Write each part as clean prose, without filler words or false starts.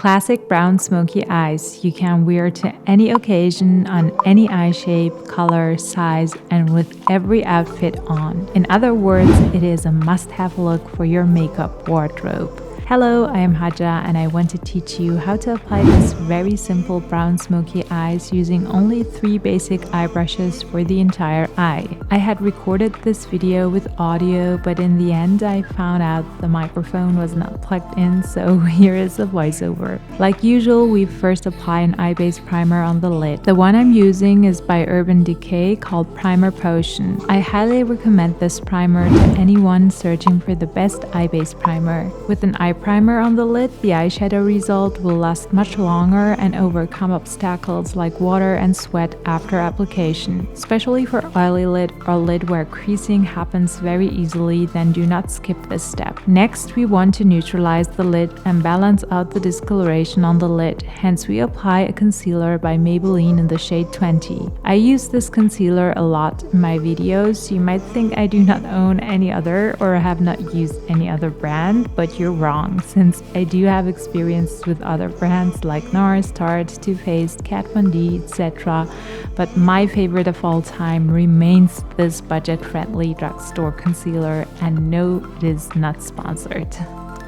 Classic brown smoky eyes you can wear to any occasion on any eye shape, color, size, and with every outfit on. In other words, it is a must-have look for your makeup wardrobe. Hello, I am Haja and I want to teach you how to apply this very simple brown smoky eyes using only 3 basic eye brushes for the entire eye. I had recorded this video with audio, but in the end I found out the microphone was not plugged in, so here is a voiceover. Like usual, we first apply an eye base primer on the lid. The one I'm using is by Urban Decay called Primer Potion. I highly recommend this primer to anyone searching for the best eye base primer. With an eye primer on the lid, the eyeshadow result will last much longer and overcome obstacles like water and sweat after application. Especially for oily lid or lid where creasing happens very easily, then do not skip this step. Next, we want to neutralize the lid and balance out the discoloration on the lid. Hence, we apply a concealer by Maybelline in the shade 20. I use this concealer a lot in my videos. You might think I do not own any other or have not used any other brand, but you're wrong, since I do have experience with other brands like NARS, Tarte, Too Faced, Kat Von D, etc. But my favorite of all time remains this budget-friendly drugstore concealer, and no, it is not sponsored.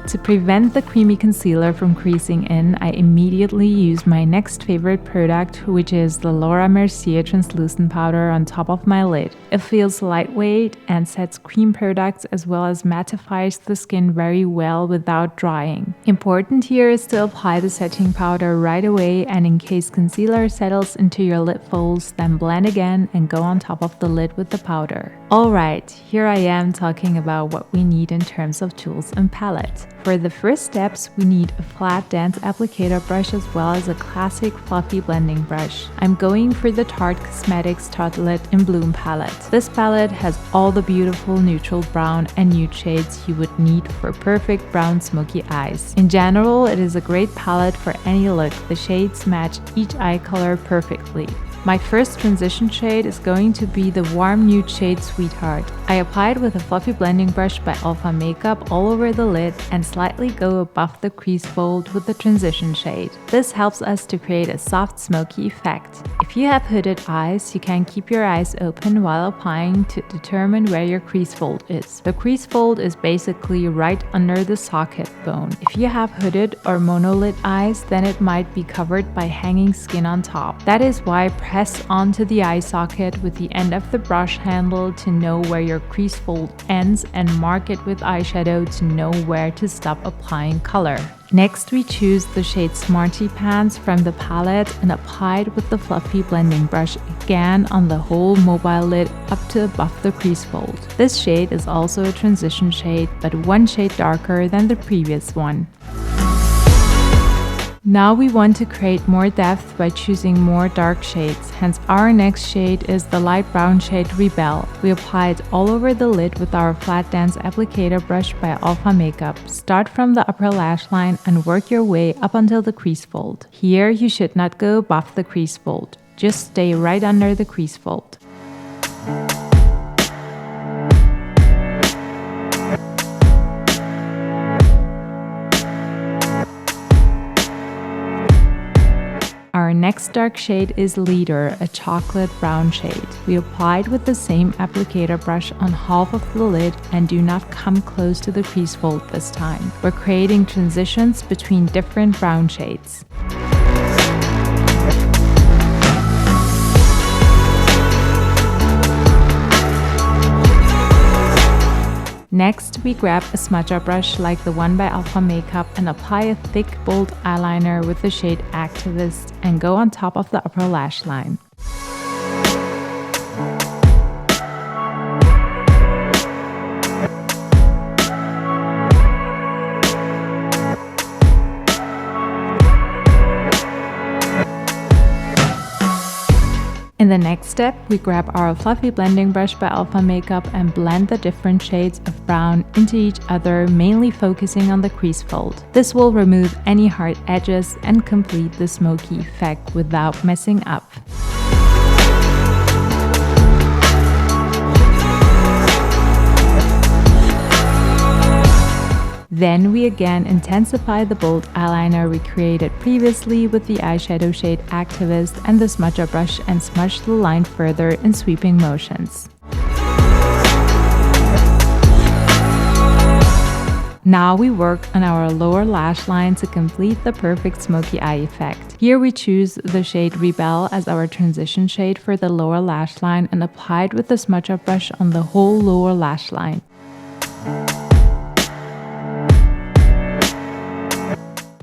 To prevent the creamy concealer from creasing in, I immediately use my next favorite product, which is the Laura Mercier translucent powder on top of my lid. It feels lightweight and sets cream products as well as mattifies the skin very well without drying. Important here is to apply the setting powder right away, and in case concealer settles into your lid folds, then blend again and go on top of the lid with the powder. Alright, here I am talking about what we need in terms of tools and palette. For the first steps, we need a flat dense applicator brush as well as a classic fluffy blending brush. I'm going for the Tarte Cosmetics Tartelette in Bloom palette. This palette has all the beautiful neutral brown and nude shades you would need for perfect brown smoky eyes. In general, it is a great palette for any look. The shades match each eye color perfectly. My first transition shade is going to be the warm nude shade Sweetheart. I applied with a fluffy blending brush by Alpha Makeup all over the lid and slightly go above the crease fold with the transition shade. This helps us to create a soft smoky effect. If you have hooded eyes, you can keep your eyes open while applying to determine where your crease fold is. The crease fold is basically right under the socket bone. If you have hooded or monolid eyes, then it might be covered by hanging skin on top. That is why press onto the eye socket with the end of the brush handle to know where your crease fold ends and mark it with eyeshadow to know where to stop applying color. Next, we choose the shade Smarty Pants from the palette and apply it with the fluffy blending brush again on the whole mobile lid up to above the crease fold. This shade is also a transition shade, but 1 shade darker than the previous one. Now we want to create more depth by choosing more dark shades, hence our next shade is the light brown shade Rebel. We apply it all over the lid with our flat dense applicator brush by Alpha Makeup. Start from the upper lash line and work your way up until the crease fold. Here you should not go above the crease fold, just stay right under the crease fold. Our next dark shade is Leader, a chocolate brown shade. We applied with the same applicator brush on half of the lid and do not come close to the crease fold this time. We're creating transitions between different brown shades. Next, we grab a smudger brush like the one by Alpha Makeup and apply a thick, bold eyeliner with the shade Activist and go on top of the upper lash line. In the next step, we grab our fluffy blending brush by Alpha Makeup and blend the different shades of brown into each other, mainly focusing on the crease fold. This will remove any hard edges and complete the smoky effect without messing up. Then we again intensify the bold eyeliner we created previously with the eyeshadow shade Activist and the smudger brush and smudge the line further in sweeping motions. Now we work on our lower lash line to complete the perfect smoky eye effect. Here we choose the shade Rebel as our transition shade for the lower lash line and apply it with the smudger brush on the whole lower lash line.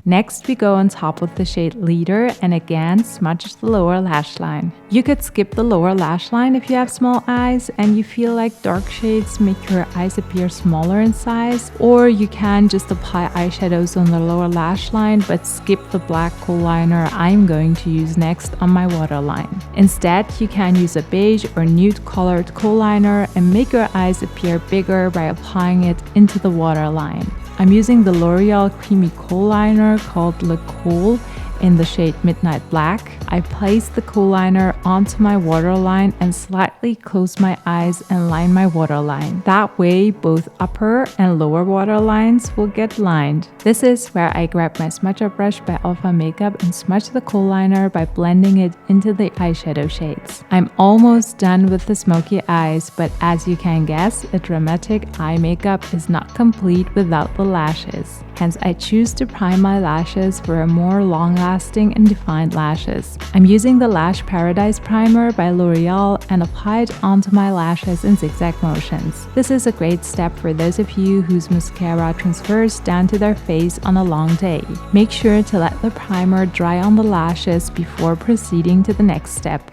Next, we go on top with the shade Leader and again smudge the lower lash line. You could skip the lower lash line if you have small eyes and you feel like dark shades make your eyes appear smaller in size, or you can just apply eyeshadows on the lower lash line but skip the black kohl liner I'm going to use next on my waterline. Instead, you can use a beige or nude colored kohl liner and make your eyes appear bigger by applying it into the waterline. I'm using the L'Oreal Creamy Kohl Liner called Le Kohl in the shade Midnight Black. I place the kohl liner onto my waterline and slightly close my eyes and line my waterline. That way, both upper and lower waterlines will get lined. This is where I grab my smudger brush by Alpha Makeup and smudge the kohl liner by blending it into the eyeshadow shades. I'm almost done with the smoky eyes, but as you can guess, a dramatic eye makeup is not complete without the lashes. Hence, I choose to prime my lashes for a more long-lasting and defined lashes. I'm using the Lash Paradise Primer by L'Oreal and apply it onto my lashes in zigzag motions. This is a great step for those of you whose mascara transfers down to their face on a long day. Make sure to let the primer dry on the lashes before proceeding to the next step.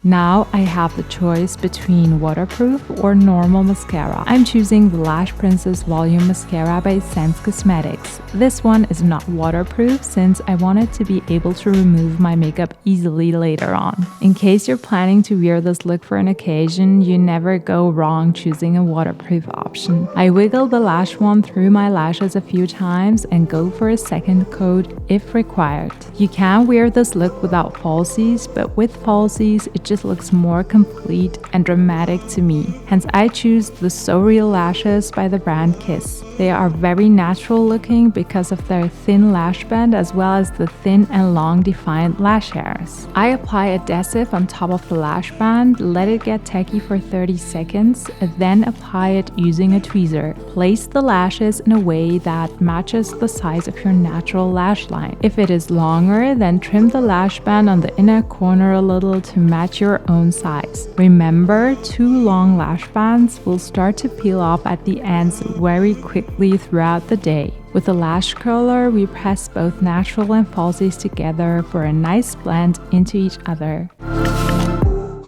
Now I have the choice between waterproof or normal mascara. I'm choosing the Lash Princess Volume Mascara by Sense Cosmetics. This one is not waterproof since I wanted to be able to remove my makeup easily later on. In case you're planning to wear this look for an occasion, you never go wrong choosing a waterproof option. I wiggle the lash wand through my lashes a few times and go for a second coat if required. You can wear this look without falsies, but with falsies it just looks more complete and dramatic to me. Hence I choose the So Real lashes by the brand Kiss. They are very natural looking because of their thin lash band as well as the thin and long defined lash hairs. I apply adhesive on top of the lash band, let it get tacky for 30 seconds, and then apply it using a tweezer. Place the lashes in a way that matches the size of your natural lash line. If it is longer, then trim the lash band on the inner corner a little to match your own size. Remember, too long lash bands will start to peel off at the ends very quickly throughout the day. With a lash curler, we press both natural and falsies together for a nice blend into each other.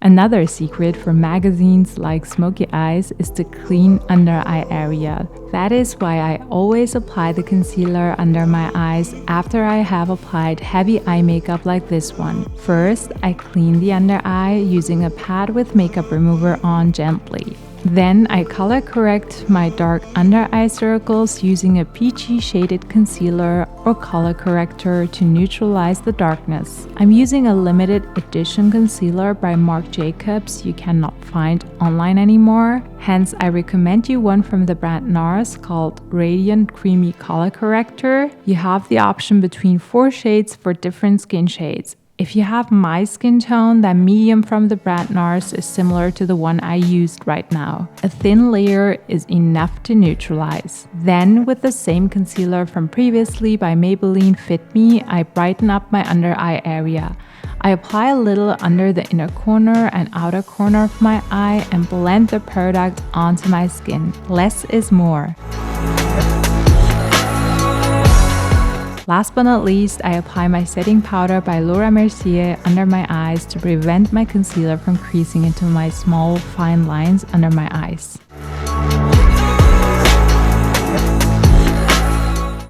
Another secret for magazines like Smoky Eyes is the clean under eye area. That is why I always apply the concealer under my eyes after I have applied heavy eye makeup like this one. First, I clean the under eye using a pad with makeup remover on gently. Then I color correct my dark under eye circles using a peachy shaded concealer or color corrector to neutralize the darkness. I'm using a limited edition concealer by Marc Jacobs you cannot find online anymore. Hence, I recommend you one from the brand NARS called Radiant Creamy Color Corrector. You have the option between 4 shades for different skin shades. If you have my skin tone, then medium from the brand NARS is similar to the one I used right now. A thin layer is enough to neutralize. Then, with the same concealer from previously by Maybelline Fit Me, I brighten up my under eye area. I apply a little under the inner corner and outer corner of my eye and blend the product onto my skin. Less is more. Last but not least, I apply my setting powder by Laura Mercier under my eyes to prevent my concealer from creasing into my small, fine lines under my eyes.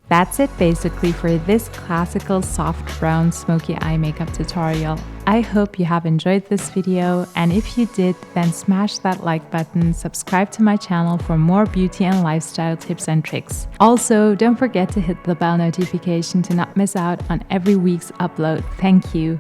That's it basically for this classical soft brown smoky eye makeup tutorial. I hope you have enjoyed this video, and if you did, then smash that like button, subscribe to my channel for more beauty and lifestyle tips and tricks. Also, don't forget to hit the bell notification to not miss out on every week's upload. Thank you.